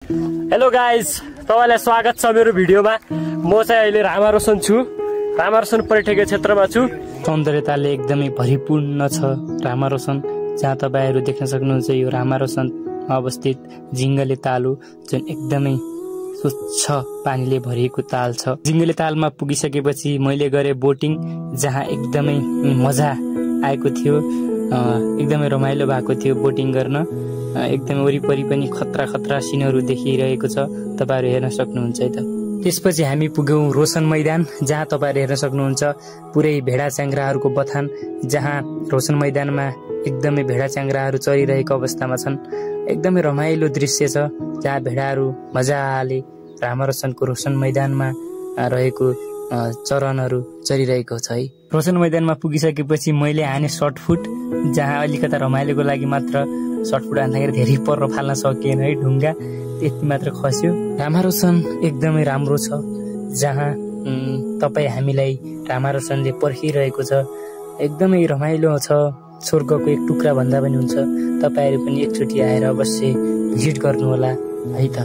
Hello guys, तपाईलाई स्वागत छ मेरो भिडियोमा। म चाहिँ अहिले रामारोसन छु। रामारोसन पर्यटकीय क्षेत्रमा छु। सौन्दर्यताले एकदमै भरिपूर्ण छ रामारोसन, जहाँ तपाईहरु देख्न सक्नुहुन्छ यो रामारोसनमा अवस्थित जिङ्गले तालु, जुन एकदमै स्वच्छ पानीले भरिएको ताल छ। जिङ्गले तालमा पुगिसकेपछि मैले गरे बोटिङ, जहाँ एकदमै मजा आएको थियो, एकदमै रमाइलो भएको थियो बोटिङ गर्न। एकदमै वरिपरि पनि खतरा सिनहरू देखिरहेको छ, तपाईहरु हेर्न सक्नुहुन्छ है त। त्यसपछि हामी पुग्यौं रोशन मैदान, जहाँ तपाईहरु हेर्न सक्नुहुन्छ पुरै भेडा च्याङ्ग्राहरूको बथान, जहाँ रोशन मैदानमा एकदमै भेडा च्याङ्ग्राहरू चरिरहेको अवस्थामा छन्। एकदमै रमाइलो दृश्य छ, जहाँ भेडाहरू मजाले रामारोसनको रोशन मैदानमा रहेको चरणहरू चरिरहेको छ है। रोशन मैदानमा पुगिसकेपछि मैले हाने सर्टफुट, जहाँ अलिकता रमाइलोको लागि मात्र सर्टफुट हान्दाखेरि धेरै पर्र फाल्न सकिएन है, ढुङ्गा त्यति मात्र खस्यो। रामारोसन एकदमै राम्रो छ, जहाँ हामीलाई रामारोसनले पर्खिरहेको छ। एकदमै रमाइलो छ, स्वर्गको एक टुक्रा भन्दा पनि हुन्छ। तपाईहरु पनि एकचोटि आएर अवश्य भिजिट गर्नुहोला है त।